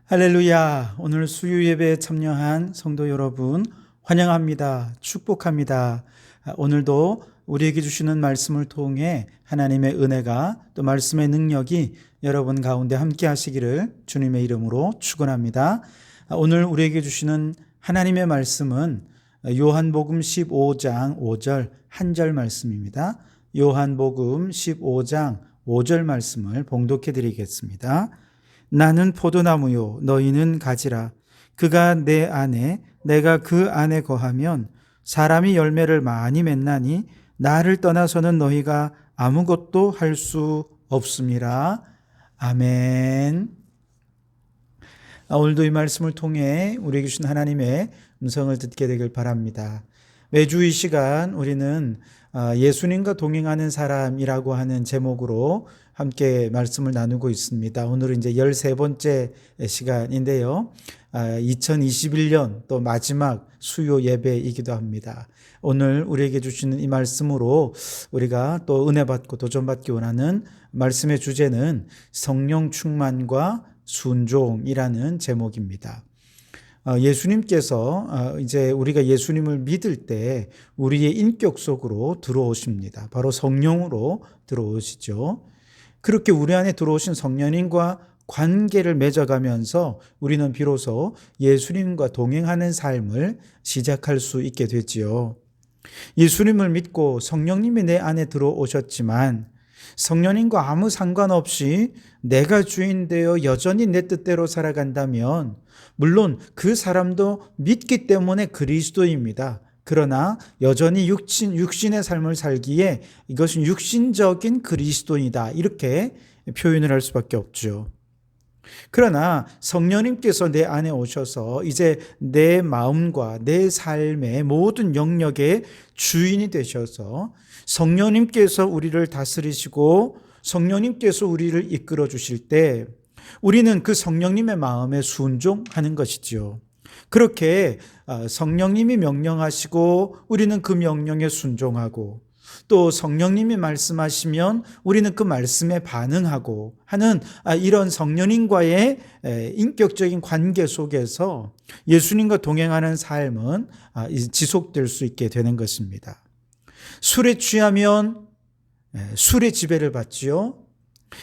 할렐루야. 오늘 수요 예배에 참여한 성도 여러분 환영합니다. 축복합니다. 오늘도 우리에게 주시는 말씀을 통해 하나님의 은혜가 또 말씀의 능력이 여러분 가운데 함께 하시기를 주님의 이름으로 축원합니다. 오늘 우리에게 주시는 하나님의 말씀은 요한복음 15장 5절 한 절 말씀입니다. 요한복음 15장 5절 말씀을 봉독해 드리겠습니다. 나는 포도나무요 너희는 가지라. 그가 내 안에 내가 그 안에 거하면 사람이 열매를 많이 맺나니 나를 떠나서는 너희가 아무것도 할 수 없음이라. 아멘. 오늘도 이 말씀을 통해 우리에게 주신 하나님의 음성을 듣게 되길 바랍니다. 매주 이 시간 우리는 예수님과 동행하는 사람이라고 하는 제목으로 함께 말씀을 나누고 있습니다. 오늘은 이제 13번째 시간인데요. 2021년 또 마지막 수요 예배이기도 합니다. 오늘 우리에게 주시는 이 말씀으로 우리가 또 은혜 받고 도전받기 원하는 말씀의 주제는 성령 충만과 순종이라는 제목입니다. 예수님께서 이제 우리가 예수님을 믿을 때 우리의 인격 속으로 들어오십니다. 바로 성령으로 들어오시죠. 그렇게 우리 안에 들어오신 성령님과 관계를 맺어가면서 우리는 비로소 예수님과 동행하는 삶을 시작할 수 있게 되지요. 예수님을 믿고 성령님이 내 안에 들어오셨지만 성령님과 아무 상관없이 내가 주인 되어 여전히 내 뜻대로 살아간다면 물론 그 사람도 믿기 때문에 그리스도입니다. 그러나 여전히 육신의 삶을 살기에 이것은 육신적인 그리스도이다. 이렇게 표현을 할 수밖에 없죠. 그러나 성령님께서 내 안에 오셔서 이제 내 마음과 내 삶의 모든 영역의 주인이 되셔서 성령님께서 우리를 다스리시고 성령님께서 우리를 이끌어 주실 때 우리는 그 성령님의 마음에 순종하는 것이지요. 그렇게 성령님이 명령하시고 우리는 그 명령에 순종하고 또 성령님이 말씀하시면 우리는 그 말씀에 반응하고 하는 이런 성령님과의 인격적인 관계 속에서 예수님과 동행하는 삶은 지속될 수 있게 되는 것입니다. 술에 취하면 술의 지배를 받지요.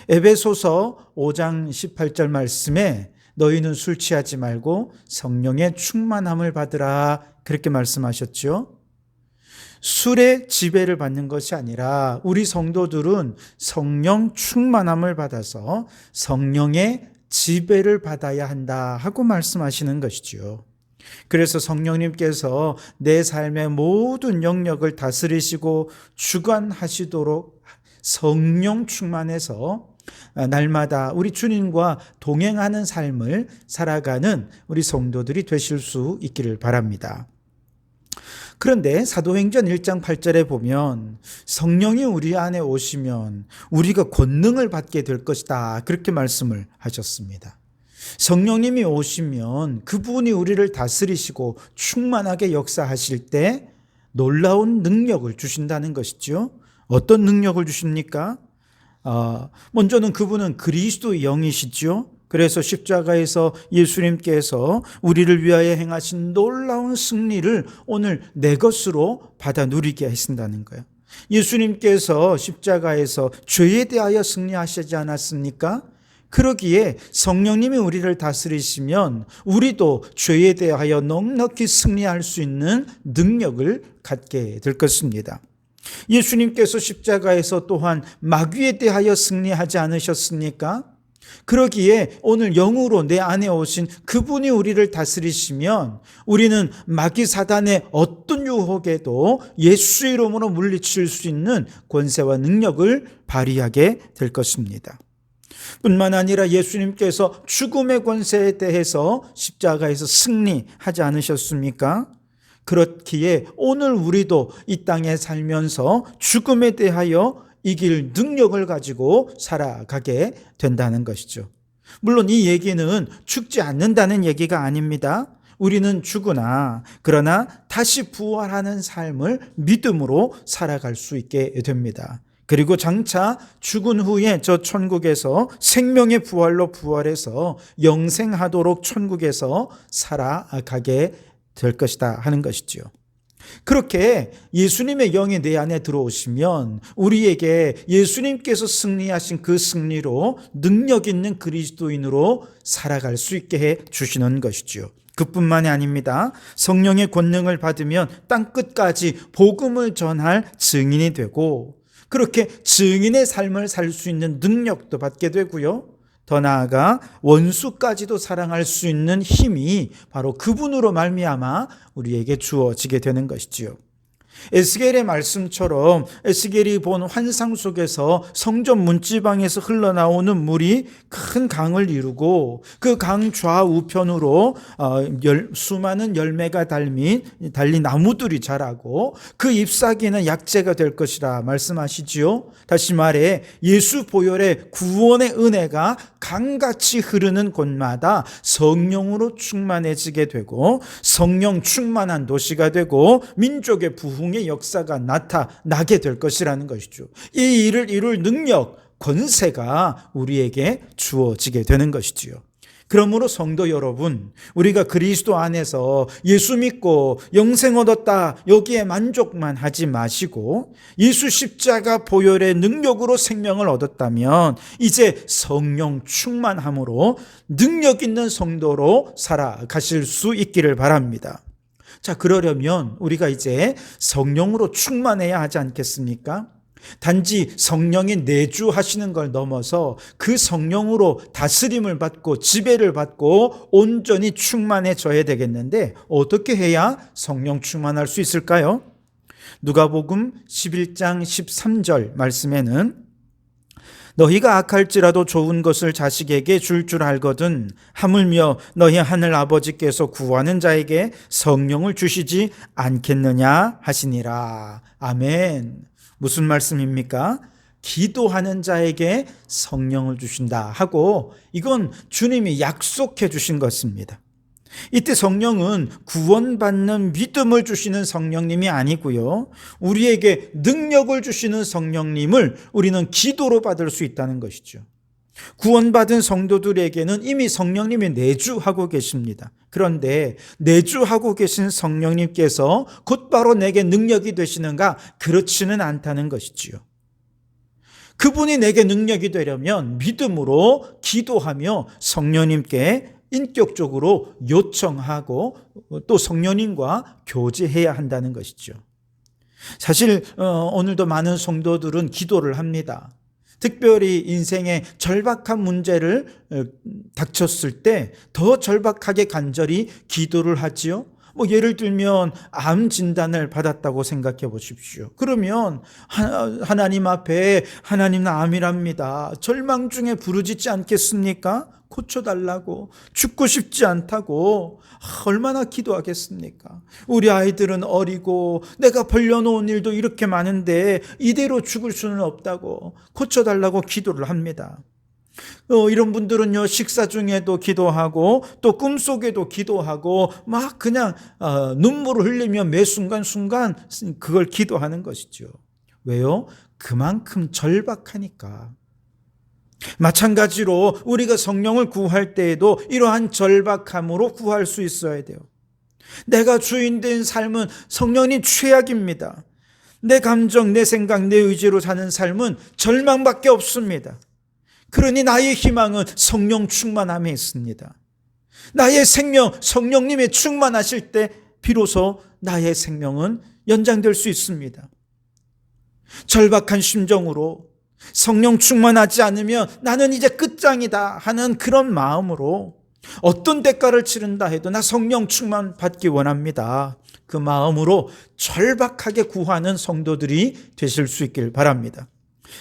에베소서 5장 18절 말씀에 너희는 술 취하지 말고 성령의 충만함을 받으라 그렇게 말씀하셨죠. 술의 지배를 받는 것이 아니라 우리 성도들은 성령 충만함을 받아서 성령의 지배를 받아야 한다 하고 말씀하시는 것이죠. 그래서 성령님께서 내 삶의 모든 영역을 다스리시고 주관하시도록 성령 충만해서 날마다 우리 주님과 동행하는 삶을 살아가는 우리 성도들이 되실 수 있기를 바랍니다. 그런데 사도행전 1장 8절에 보면 성령이 우리 안에 오시면 우리가 권능을 받게 될 것이다. 그렇게 말씀을 하셨습니다. 성령님이 오시면 그분이 우리를 다스리시고 충만하게 역사하실 때 놀라운 능력을 주신다는 것이죠. 어떤 능력을 주십니까? 먼저는 그분은 그리스도의 영이시죠. 그래서 십자가에서 예수님께서 우리를 위하여 행하신 놀라운 승리를 오늘 내 것으로 받아 누리게 하신다는 거예요. 예수님께서 십자가에서 죄에 대하여 승리하시지 않았습니까? 그러기에 성령님이 우리를 다스리시면 우리도 죄에 대하여 넉넉히 승리할 수 있는 능력을 갖게 될 것입니다. 예수님께서 십자가에서 또한 마귀에 대하여 승리하지 않으셨습니까? 그러기에 오늘 영으로 내 안에 오신 그분이 우리를 다스리시면 우리는 마귀 사단의 어떤 유혹에도 예수 이름으로 물리칠 수 있는 권세와 능력을 발휘하게 될 것입니다. 뿐만 아니라 예수님께서 죽음의 권세에 대해서 십자가에서 승리하지 않으셨습니까? 그렇기에 오늘 우리도 이 땅에 살면서 죽음에 대하여 이길 능력을 가지고 살아가게 된다는 것이죠. 물론 이 얘기는 죽지 않는다는 얘기가 아닙니다. 우리는 죽으나 그러나 다시 부활하는 삶을 믿음으로 살아갈 수 있게 됩니다. 그리고 장차 죽은 후에 저 천국에서 생명의 부활로 부활해서 영생하도록 천국에서 살아가게 될 것이다 하는 것이지요. 그렇게 예수님의 영이 내 안에 들어오시면 우리에게 예수님께서 승리하신 그 승리로 능력 있는 그리스도인으로 살아갈 수 있게 해 주시는 것이지요. 그뿐만이 아닙니다. 성령의 권능을 받으면 땅끝까지 복음을 전할 증인이 되고, 그렇게 증인의 삶을 살 수 있는 능력도 받게 되고요. 더 나아가 원수까지도 사랑할 수 있는 힘이 바로 그분으로 말미암아 우리에게 주어지게 되는 것이지요. 에스겔의 말씀처럼 에스겔이 본 환상 속에서 성전 문지방에서 흘러나오는 물이 큰 강을 이루고 그 강 좌우편으로 수많은 열매가 달린 나무들이 자라고 그 잎사귀는 약재가 될 것이라 말씀하시지요. 다시 말해 예수 보혈의 구원의 은혜가 강같이 흐르는 곳마다 성령으로 충만해지게 되고 성령 충만한 도시가 되고 민족의 부흥의 역사가 나타나게 될 것이라는 것이죠. 이 일을 이룰 능력, 권세가 우리에게 주어지게 되는 것이지요. 그러므로 성도 여러분, 우리가 그리스도 안에서 예수 믿고 영생 얻었다 여기에 만족만 하지 마시고 예수 십자가 보혈의 능력으로 생명을 얻었다면 이제 성령 충만함으로 능력 있는 성도로 살아가실 수 있기를 바랍니다. 자, 그러려면 우리가 이제 성령으로 충만해야 하지 않겠습니까? 단지 성령이 내주하시는 걸 넘어서 그 성령으로 다스림을 받고 지배를 받고 온전히 충만해져야 되겠는데 어떻게 해야 성령 충만할 수 있을까요? 누가복음 11장 13절 말씀에는 너희가 악할지라도 좋은 것을 자식에게 줄 알거든 하물며 너희 하늘 아버지께서 구하는 자에게 성령을 주시지 않겠느냐 하시니라. 아멘. 무슨 말씀입니까? 기도하는 자에게 성령을 주신다 하고 이건 주님이 약속해 주신 것입니다. 이때 성령은 구원받는 믿음을 주시는 성령님이 아니고요. 우리에게 능력을 주시는 성령님을 우리는 기도로 받을 수 있다는 것이죠. 구원받은 성도들에게는 이미 성령님이 내주하고 계십니다. 그런데 내주하고 계신 성령님께서 곧바로 내게 능력이 되시는가? 그렇지는 않다는 것이지요. 그분이 내게 능력이 되려면 믿음으로 기도하며 성령님께 인격적으로 요청하고 또 성령님과 교제해야 한다는 것이죠. 사실 오늘도 많은 성도들은 기도를 합니다. 특별히 인생의 절박한 문제를 닥쳤을 때 더 절박하게 간절히 기도를 하지요. 예를 들면 암 진단을 받았다고 생각해 보십시오. 그러면 하나님 앞에 하나님 나 암이랍니다. 절망 중에 부르짖지 않겠습니까? 고쳐달라고, 죽고 싶지 않다고 얼마나 기도하겠습니까? 우리 아이들은 어리고 내가 벌려놓은 일도 이렇게 많은데 이대로 죽을 수는 없다고 고쳐달라고 기도를 합니다. 이런 분들은요, 식사 중에도 기도하고 또 꿈속에도 기도하고 막 그냥 눈물을 흘리며 매 순간순간 그걸 기도하는 것이죠. 왜요? 그만큼 절박하니까. 마찬가지로 우리가 성령을 구할 때에도 이러한 절박함으로 구할 수 있어야 돼요. 내가 주인된 삶은 성령님 최악입니다. 내 감정, 내 생각, 내 의지로 사는 삶은 절망밖에 없습니다. 그러니 나의 희망은 성령 충만함에 있습니다. 나의 생명, 성령님의 충만하실 때 비로소 나의 생명은 연장될 수 있습니다. 절박한 심정으로 성령 충만하지 않으면 나는 이제 끝장이다 하는 그런 마음으로 어떤 대가를 치른다 해도 나 성령 충만 받기 원합니다. 그 마음으로 절박하게 구하는 성도들이 되실 수 있길 바랍니다.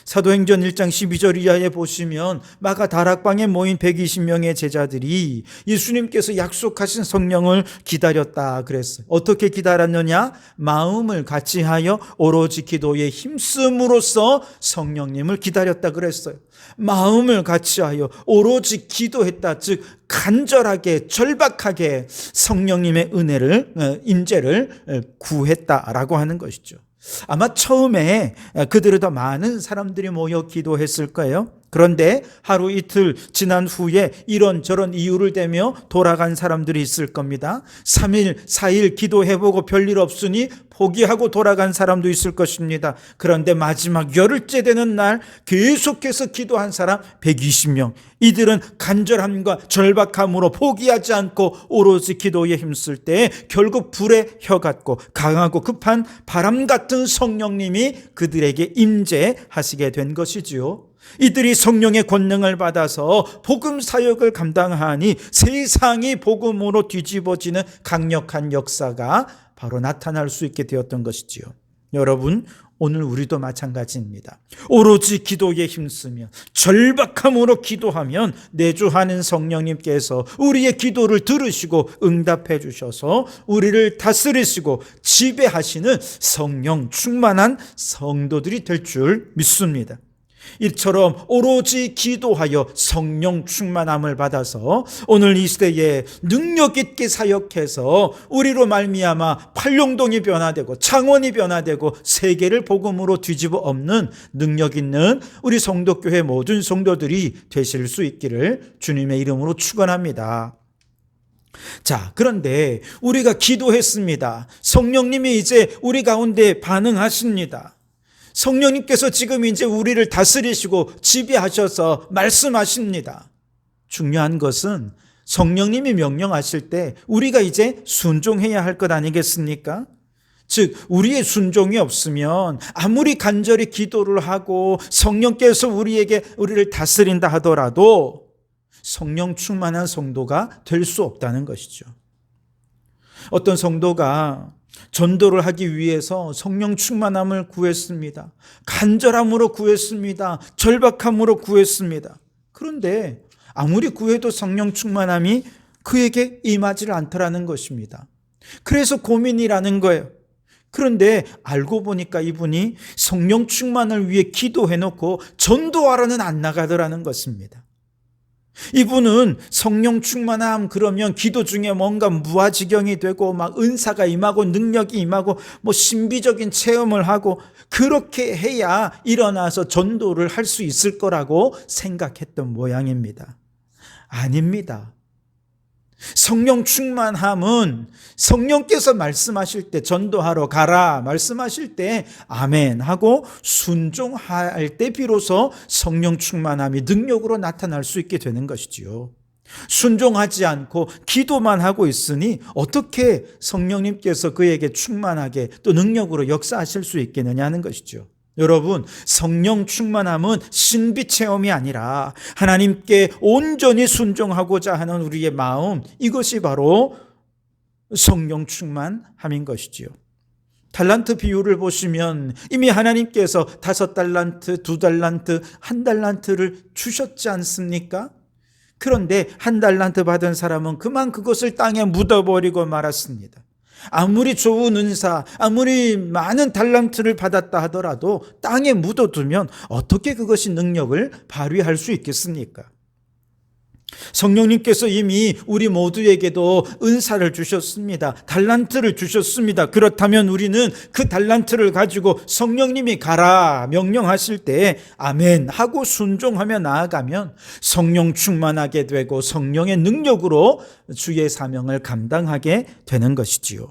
사도행전 1장 12절 이하에 보시면 마가 다락방에 모인 120명의 제자들이 예수님께서 약속하신 성령을 기다렸다 그랬어요. 어떻게 기다렸느냐? 마음을 같이하여 오로지 기도에 힘쓰므로써 성령님을 기다렸다 그랬어요. 마음을 같이하여 오로지 기도했다, 즉 간절하게 절박하게 성령님의 은혜를, 임재를 구했다라고 하는 것이죠. 아마 처음에 그들이 더 많은 사람들이 모여 기도했을 거예요. 그런데 하루 이틀 지난 후에 이런저런 이유를 대며 돌아간 사람들이 있을 겁니다. 3일, 4일 기도해보고 별일 없으니 포기하고 돌아간 사람도 있을 것입니다. 그런데 마지막 열흘째 되는 날 계속해서 기도한 사람 120명. 이들은 간절함과 절박함으로 포기하지 않고 오로지 기도에 힘쓸 때 결국 불의 혀 같고 강하고 급한 바람 같은 성령님이 그들에게 임재하시게 된 것이지요. 이들이 성령의 권능을 받아서 복음 사역을 감당하니 세상이 복음으로 뒤집어지는 강력한 역사가 바로 나타날 수 있게 되었던 것이지요. 여러분, 오늘 우리도 마찬가지입니다. 오로지 기도에 힘쓰며 절박함으로 기도하면 내주하는 성령님께서 우리의 기도를 들으시고 응답해 주셔서 우리를 다스리시고 지배하시는 성령 충만한 성도들이 될 줄 믿습니다. 이처럼 오로지 기도하여 성령 충만함을 받아서 오늘 이 시대에 능력 있게 사역해서 우리로 말미암아 팔룡동이 변화되고 창원이 변화되고 세계를 복음으로 뒤집어 엎는 능력 있는 우리 성도교회 모든 성도들이 되실 수 있기를 주님의 이름으로 축원합니다. 자, 그런데 우리가 기도했습니다. 성령님이 이제 우리 가운데 반응하십니다. 성령님께서 지금 이제 우리를 다스리시고 지배하셔서 말씀하십니다. 중요한 것은 성령님이 명령하실 때 우리가 이제 순종해야 할 것 아니겠습니까? 즉 우리의 순종이 없으면 아무리 간절히 기도를 하고 성령께서 우리를 다스린다 하더라도 성령 충만한 성도가 될 수 없다는 것이죠. 어떤 성도가 전도를 하기 위해서 성령 충만함을 구했습니다. 간절함으로 구했습니다. 절박함으로 구했습니다. 그런데 아무리 구해도 성령 충만함이 그에게 임하지를 않더라는 것입니다. 그래서 고민이라는 거예요. 그런데 알고 보니까 이분이 성령 충만을 위해 기도해놓고 전도하러는 안 나가더라는 것입니다. 이분은 성령 충만함 그러면 기도 중에 뭔가 무아지경이 되고 막 은사가 임하고 능력이 임하고 뭐 신비적인 체험을 하고 그렇게 해야 일어나서 전도를 할 수 있을 거라고 생각했던 모양입니다. 아닙니다. 성령 충만함은 성령께서 말씀하실 때 전도하러 가라 말씀하실 때 아멘 하고 순종할 때 비로소 성령 충만함이 능력으로 나타날 수 있게 되는 것이지요. 순종하지 않고 기도만 하고 있으니 어떻게 성령님께서 그에게 충만하게 또 능력으로 역사하실 수 있겠느냐 하는 것이죠. 여러분, 성령 충만함은 신비 체험이 아니라 하나님께 온전히 순종하고자 하는 우리의 마음, 이것이 바로 성령 충만함인 것이지요. 달란트 비유를 보시면 이미 하나님께서 5달란트, 2달란트, 1달란트를 주셨지 않습니까? 그런데 1달란트 받은 사람은 그만 그것을 땅에 묻어버리고 말았습니다. 아무리 좋은 은사, 아무리 많은 달란트를 받았다 하더라도 땅에 묻어두면 어떻게 그것이 능력을 발휘할 수 있겠습니까? 성령님께서 이미 우리 모두에게도 은사를 주셨습니다. 달란트를 주셨습니다. 그렇다면 우리는 그 달란트를 가지고 성령님이 가라 명령하실 때 아멘 하고 순종하며 나아가면 성령 충만하게 되고 성령의 능력으로 주의 사명을 감당하게 되는 것이지요.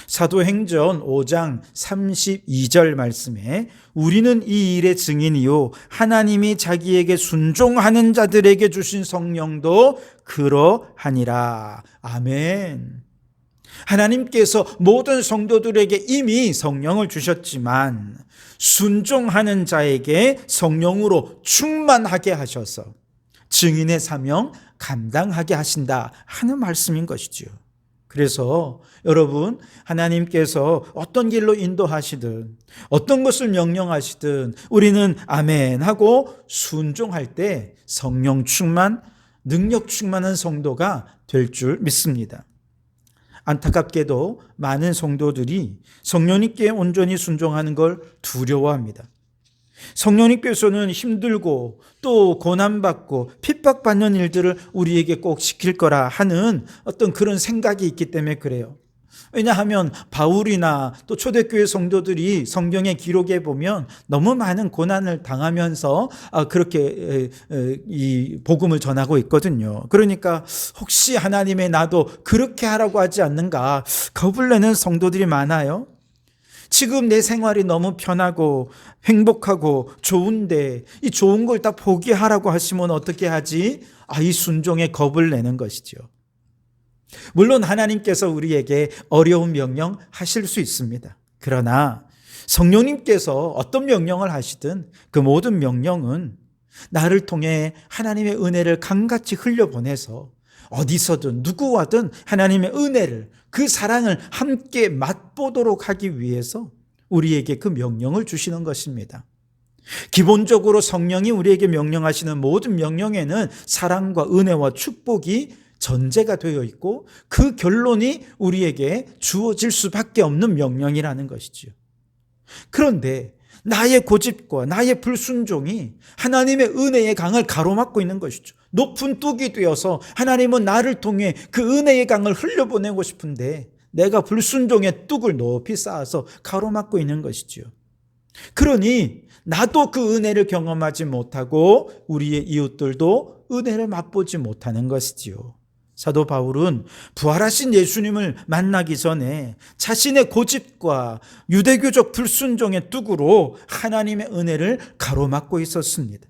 사도행전 5장 32절 말씀에 우리는 이 일의 증인이요 하나님이 자기에게 순종하는 자들에게 주신 성령도 그러하니라. 아멘. 하나님께서 모든 성도들에게 이미 성령을 주셨지만 순종하는 자에게 성령으로 충만하게 하셔서 증인의 사명 감당하게 하신다 하는 말씀인 것이지요. 그래서 여러분, 하나님께서 어떤 길로 인도하시든 어떤 것을 명령하시든 우리는 아멘 하고 순종할 때 성령 충만, 능력 충만한 성도가 될 줄 믿습니다. 안타깝게도 많은 성도들이 성령님께 온전히 순종하는 걸 두려워합니다. 성령님께서는 힘들고 또 고난받고 핍박받는 일들을 우리에게 꼭 시킬 거라 하는 어떤 그런 생각이 있기 때문에 그래요. 왜냐하면 바울이나 또 초대교회 성도들이 성경의 기록에 보면 너무 많은 고난을 당하면서 그렇게 이 복음을 전하고 있거든요. 그러니까 혹시 하나님의 나도 그렇게 하라고 하지 않는가 겁을 내는 성도들이 많아요. 지금 내 생활이 너무 편하고 행복하고 좋은데 이 좋은 걸 다 포기하라고 하시면 어떻게 하지? 이 순종에 겁을 내는 것이죠. 물론 하나님께서 우리에게 어려운 명령 하실 수 있습니다. 그러나 성령님께서 어떤 명령을 하시든 그 모든 명령은 나를 통해 하나님의 은혜를 강같이 흘려보내서 어디서든 누구와든 하나님의 은혜를, 그 사랑을 함께 맛보도록 하기 위해서 우리에게 그 명령을 주시는 것입니다. 기본적으로 성령이 우리에게 명령하시는 모든 명령에는 사랑과 은혜와 축복이 전제가 되어 있고 그 결론이 우리에게 주어질 수밖에 없는 명령이라는 것이지요. 그런데 나의 고집과 나의 불순종이 하나님의 은혜의 강을 가로막고 있는 것이죠. 높은 뚝이 되어서 하나님은 나를 통해 그 은혜의 강을 흘려보내고 싶은데 내가 불순종의 뚝을 높이 쌓아서 가로막고 있는 것이지요. 그러니 나도 그 은혜를 경험하지 못하고 우리의 이웃들도 은혜를 맛보지 못하는 것이지요. 사도 바울은 부활하신 예수님을 만나기 전에 자신의 고집과 유대교적 불순종의 뚝으로 하나님의 은혜를 가로막고 있었습니다.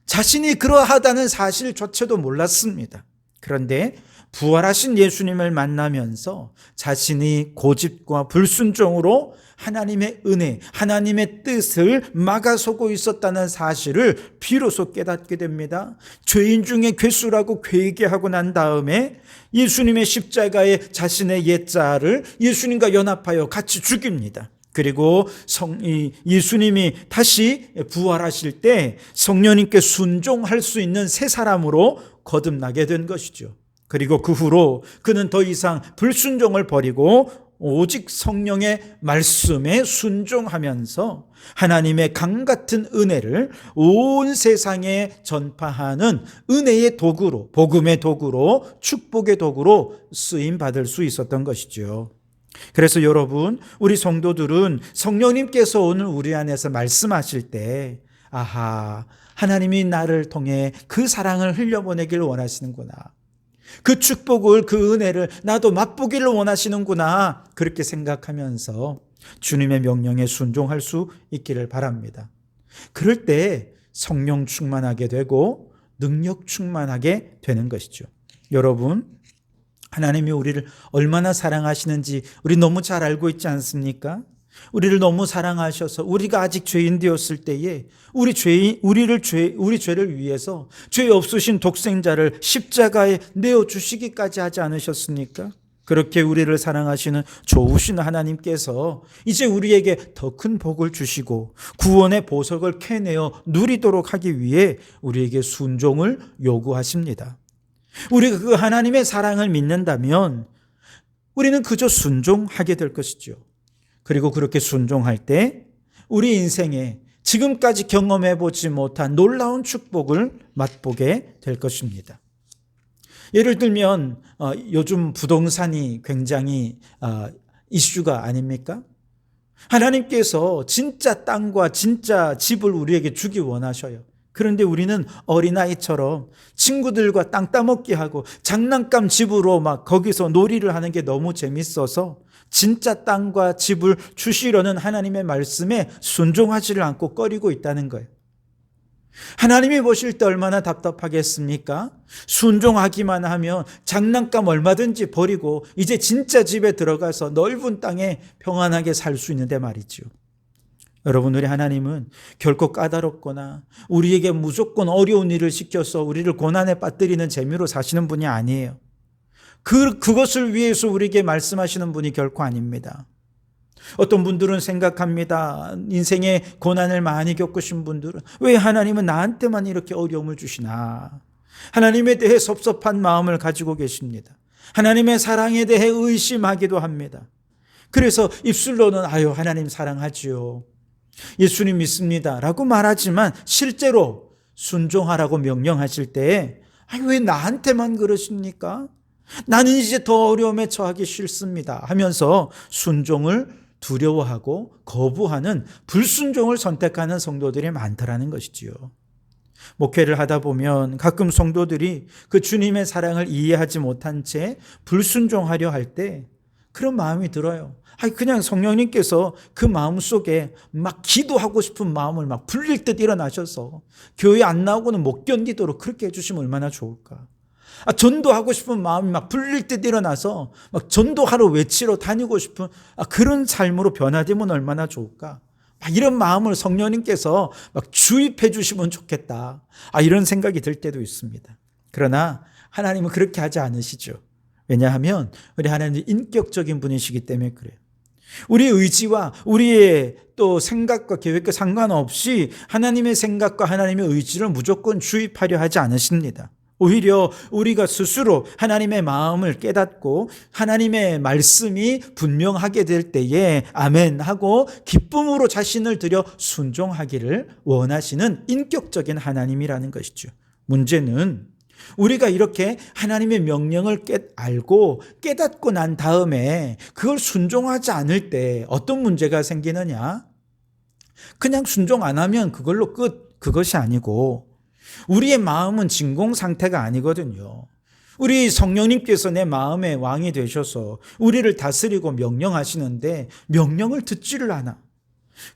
자신이 그러하다는 사실조차도 몰랐습니다. 그런데 부활하신 예수님을 만나면서 자신이 고집과 불순종으로 하나님의 은혜, 하나님의 뜻을 막아서고 있었다는 사실을 비로소 깨닫게 됩니다. 죄인 중에 괴수라고 회개하고 난 다음에 예수님의 십자가에 자신의 옛자를 예수님과 연합하여 같이 죽입니다. 그리고 예수님이 다시 부활하실 때 성령님께 순종할 수 있는 새 사람으로 거듭나게 된 것이죠. 그리고 그 후로 그는 더 이상 불순종을 버리고 오직 성령의 말씀에 순종하면서 하나님의 강 같은 은혜를 온 세상에 전파하는 은혜의 도구로, 복음의 도구로, 축복의 도구로 쓰임 받을 수 있었던 것이죠. 그래서 여러분, 우리 성도들은 성령님께서 오늘 우리 안에서 말씀하실 때 하나님이 나를 통해 그 사랑을 흘려보내길 원하시는구나, 그 축복을, 그 은혜를 나도 맛보기를 원하시는구나, 그렇게 생각하면서 주님의 명령에 순종할 수 있기를 바랍니다. 그럴 때 성령 충만하게 되고 능력 충만하게 되는 것이죠. 여러분, 하나님이 우리를 얼마나 사랑하시는지 우리 너무 잘 알고 있지 않습니까? 우리를 너무 사랑하셔서 우리가 아직 죄인 되었을 때에 우리 죄를 위해서 죄 없으신 독생자를 십자가에 내어 주시기까지 하지 않으셨습니까? 그렇게 우리를 사랑하시는 좋으신 하나님께서 이제 우리에게 더 큰 복을 주시고 구원의 보석을 캐내어 누리도록 하기 위해 우리에게 순종을 요구하십니다. 우리가 그 하나님의 사랑을 믿는다면 우리는 그저 순종하게 될 것이죠. 그리고 그렇게 순종할 때 우리 인생에 지금까지 경험해보지 못한 놀라운 축복을 맛보게 될 것입니다. 예를 들면 요즘 부동산이 굉장히 이슈가 아닙니까? 하나님께서 진짜 땅과 진짜 집을 우리에게 주기 원하셔요. 그런데 우리는 어린아이처럼 친구들과 땅 따먹기 하고 장난감 집으로 막 거기서 놀이를 하는 게 너무 재밌어서 진짜 땅과 집을 주시려는 하나님의 말씀에 순종하지를 않고 꺼리고 있다는 거예요. 하나님이 보실 때 얼마나 답답하겠습니까? 순종하기만 하면 장난감 얼마든지 버리고 이제 진짜 집에 들어가서 넓은 땅에 평안하게 살 수 있는데 말이죠. 여러분, 우리 하나님은 결코 까다롭거나 우리에게 무조건 어려운 일을 시켜서 우리를 고난에 빠뜨리는 재미로 사시는 분이 아니에요. 그것을 위해서 우리에게 말씀하시는 분이 결코 아닙니다. 어떤 분들은 생각합니다. 인생에 고난을 많이 겪으신 분들은 왜 하나님은 나한테만 이렇게 어려움을 주시나? 하나님에 대해 섭섭한 마음을 가지고 계십니다. 하나님의 사랑에 대해 의심하기도 합니다. 그래서 입술로는 하나님 사랑하지요, 예수님 믿습니다 라고 말하지만 실제로 순종하라고 명령하실 때에 왜 나한테만 그러십니까? 나는 이제 더 어려움에 처하기 싫습니다 하면서 순종을 두려워하고 거부하는 불순종을 선택하는 성도들이 많더라는 것이지요. 목회를 하다 보면 가끔 성도들이 그 주님의 사랑을 이해하지 못한 채 불순종하려 할 때 그런 마음이 들어요. 그냥 성령님께서 그 마음 속에 막 기도하고 싶은 마음을 막 불릴 듯 일어나셔서 교회 안 나오고는 못 견디도록 그렇게 해주시면 얼마나 좋을까. 전도하고 싶은 마음이 막 불릴 듯 일어나서 막 전도하러 외치러 다니고 싶은 그런 삶으로 변화되면 얼마나 좋을까. 이런 마음을 성령님께서 막 주입해 주시면 좋겠다. 이런 생각이 들 때도 있습니다. 그러나 하나님은 그렇게 하지 않으시죠. 왜냐하면 우리 하나님은 인격적인 분이시기 때문에 그래요. 우리의 의지와 우리의 또 생각과 계획과 상관없이 하나님의 생각과 하나님의 의지를 무조건 주입하려 하지 않으십니다. 오히려 우리가 스스로 하나님의 마음을 깨닫고 하나님의 말씀이 분명하게 될 때에 아멘 하고 기쁨으로 자신을 들여 순종하기를 원하시는 인격적인 하나님이라는 것이죠. 문제는 우리가 이렇게 하나님의 명령을 알고 깨닫고 난 다음에 그걸 순종하지 않을 때 어떤 문제가 생기느냐? 그냥 순종 안 하면 그걸로 끝, 그것이 아니고 우리의 마음은 진공 상태가 아니거든요. 우리 성령님께서 내 마음의 왕이 되셔서 우리를 다스리고 명령하시는데 명령을 듣지를 않아.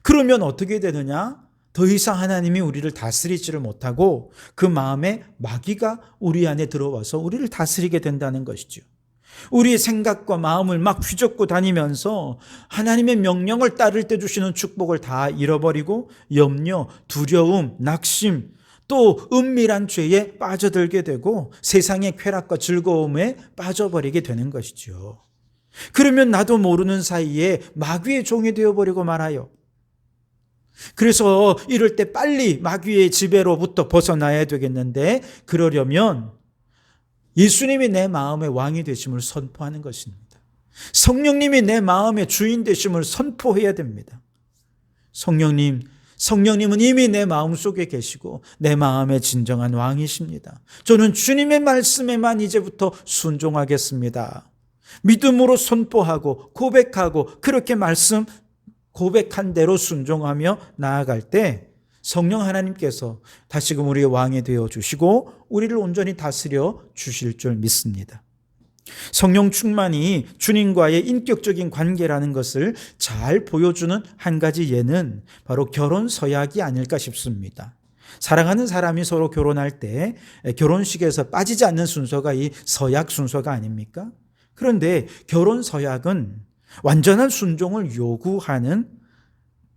그러면 어떻게 되느냐? 더 이상 하나님이 우리를 다스리지를 못하고 그 마음에 마귀가 우리 안에 들어와서 우리를 다스리게 된다는 것이죠. 우리의 생각과 마음을 막 휘젓고 다니면서 하나님의 명령을 따를 때 주시는 축복을 다 잃어버리고 염려, 두려움, 낙심, 또 은밀한 죄에 빠져들게 되고 세상의 쾌락과 즐거움에 빠져버리게 되는 것이죠. 그러면 나도 모르는 사이에 마귀의 종이 되어버리고 말아요. 그래서 이럴 때 빨리 마귀의 지배로부터 벗어나야 되겠는데 그러려면 예수님이 내 마음의 왕이 되심을 선포하는 것입니다. 성령님이 내 마음의 주인 되심을 선포해야 됩니다. 성령님은 이미 내 마음속에 계시고 내 마음의 진정한 왕이십니다. 저는 주님의 말씀에만 이제부터 순종하겠습니다. 믿음으로 선포하고 고백하고 그렇게 고백한 대로 순종하며 나아갈 때 성령 하나님께서 다시금 우리의 왕이 되어 주시고 우리를 온전히 다스려 주실 줄 믿습니다. 성령 충만이 주님과의 인격적인 관계라는 것을 잘 보여주는 한 가지 예는 바로 결혼 서약이 아닐까 싶습니다. 사랑하는 사람이 서로 결혼할 때 결혼식에서 빠지지 않는 순서가 이 서약 순서가 아닙니까? 그런데 결혼 서약은 완전한 순종을 요구하는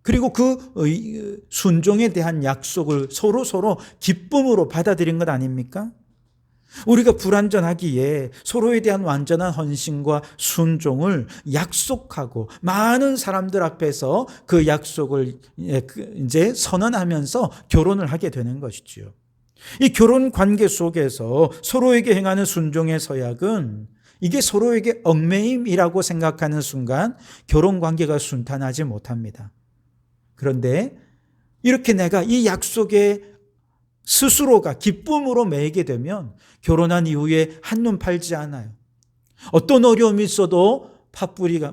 그리고 그 순종에 대한 약속을 서로 기쁨으로 받아들인 것 아닙니까? 우리가 불완전하기에 서로에 대한 완전한 헌신과 순종을 약속하고 많은 사람들 앞에서 그 약속을 이제 선언하면서 결혼을 하게 되는 것이지요. 이 결혼 관계 속에서 서로에게 행하는 순종의 서약은 이게 서로에게 얽매임이라고 생각하는 순간 결혼 관계가 순탄하지 못합니다. 그런데 이렇게 내가 이 약속에 스스로가 기쁨으로 매이게 되면 결혼한 이후에 한눈 팔지 않아요. 어떤 어려움이 있어도 팥뿌리가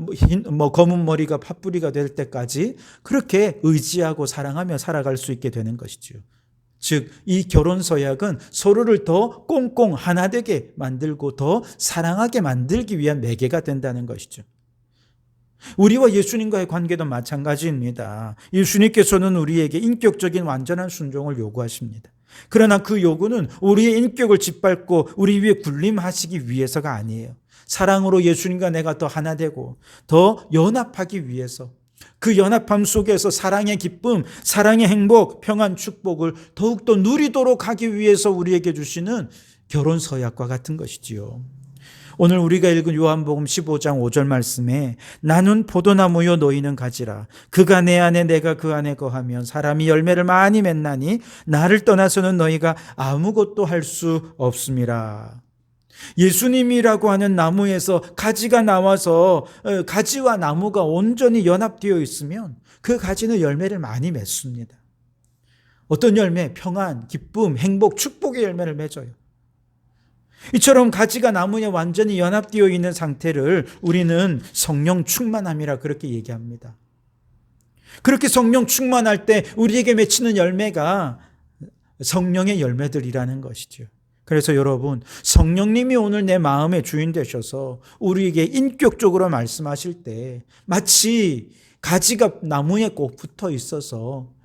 검은 머리가 팥뿌리가 될 때까지 그렇게 의지하고 사랑하며 살아갈 수 있게 되는 것이죠. 즉, 이 결혼 서약은 서로를 더 꽁꽁 하나 되게 만들고 더 사랑하게 만들기 위한 매개가 된다는 것이죠. 우리와 예수님과의 관계도 마찬가지입니다. 예수님께서는 우리에게 인격적인 완전한 순종을 요구하십니다. 그러나 그 요구는 우리의 인격을 짓밟고 우리 위에 군림하시기 위해서가 아니에요. 사랑으로 예수님과 내가 더 하나 되고 더 연합하기 위해서 그 연합함 속에서 사랑의 기쁨, 사랑의 행복, 평안, 축복을 더욱더 누리도록 하기 위해서 우리에게 주시는 결혼 서약과 같은 것이지요. 오늘 우리가 읽은 요한복음 15장 5절 말씀에 나는 포도나무요 너희는 가지라 그가 내 안에 내가 그 안에 거하면 사람이 열매를 많이 맺나니 나를 떠나서는 너희가 아무것도 할 수 없음이라. 예수님이라고 하는 나무에서 가지가 나와서 가지와 나무가 온전히 연합되어 있으면 그 가지는 열매를 많이 맺습니다. 어떤 열매? 평안, 기쁨, 행복, 축복의 열매를 맺어요. 이처럼 가지가 나무에 완전히 연합되어 있는 상태를 우리는 성령 충만함이라 그렇게 얘기합니다. 그렇게 성령 충만할 때 우리에게 맺히는 열매가 성령의 열매들이라는 것이죠. 그래서 여러분, 성령님이 오늘 내 마음의 주인 되셔서 우리에게 인격적으로 말씀하실 때 마치 가지가 나무에 꼭 붙어 있어서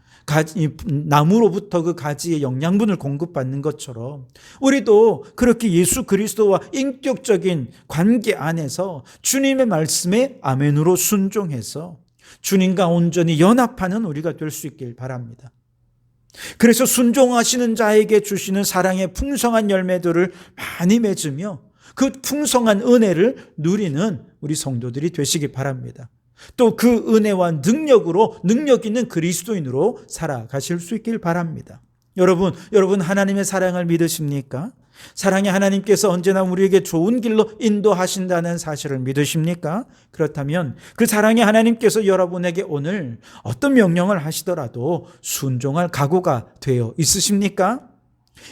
나무로부터 그 가지의 영양분을 공급받는 것처럼 우리도 그렇게 예수 그리스도와 인격적인 관계 안에서 주님의 말씀에 아멘으로 순종해서 주님과 온전히 연합하는 우리가 될 수 있길 바랍니다. 그래서 순종하시는 자에게 주시는 사랑의 풍성한 열매들을 많이 맺으며 그 풍성한 은혜를 누리는 우리 성도들이 되시기 바랍니다. 또 그 은혜와 능력으로 능력 있는 그리스도인으로 살아가실 수 있길 바랍니다. 여러분 하나님의 사랑을 믿으십니까? 사랑의 하나님께서 언제나 우리에게 좋은 길로 인도하신다는 사실을 믿으십니까? 그렇다면 그 사랑의 하나님께서 여러분에게 오늘 어떤 명령을 하시더라도 순종할 각오가 되어 있으십니까?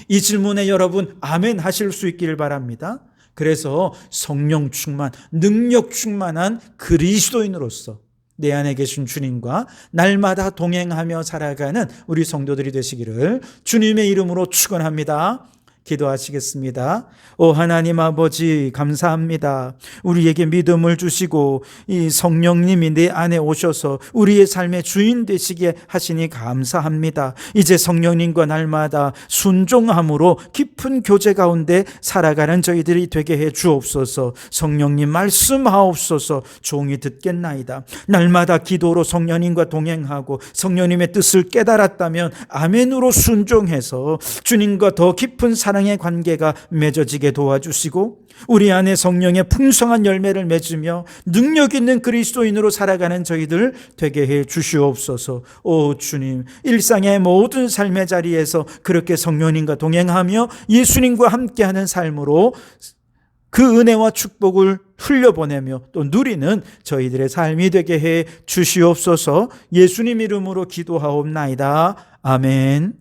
이 질문에 여러분 아멘 하실 수 있기를 바랍니다. 그래서 성령 충만, 능력 충만한 그리스도인으로서 내 안에 계신 주님과 날마다 동행하며 살아가는 우리 성도들이 되시기를 주님의 이름으로 축원합니다. 기도하시겠습니다. 오 하나님 아버지 감사합니다. 우리에게 믿음을 주시고 이 성령님이 내 안에 오셔서 우리의 삶의 주인 되시게 하시니 감사합니다. 이제 성령님과 날마다 순종함으로 깊은 교제 가운데 살아가는 저희들이 되게 해 주옵소서. 성령님 말씀하옵소서. 종이 듣겠나이다. 날마다 기도로 성령님과 동행하고 성령님의 뜻을 깨달았다면 아멘으로 순종해서 주님과 더 깊은 사랑의 관계가 맺어지게 도와주시고 우리 안에 성령의 풍성한 열매를 맺으며 능력 있는 그리스도인으로 살아가는 저희들 되게 해 주시옵소서. 오 주님, 일상의 모든 삶의 자리에서 그렇게 성령님과 동행하며 예수님과 함께하는 삶으로 그 은혜와 축복을 흘려보내며 또 누리는 저희들의 삶이 되게 해 주시옵소서. 예수님 이름으로 기도하옵나이다. 아멘.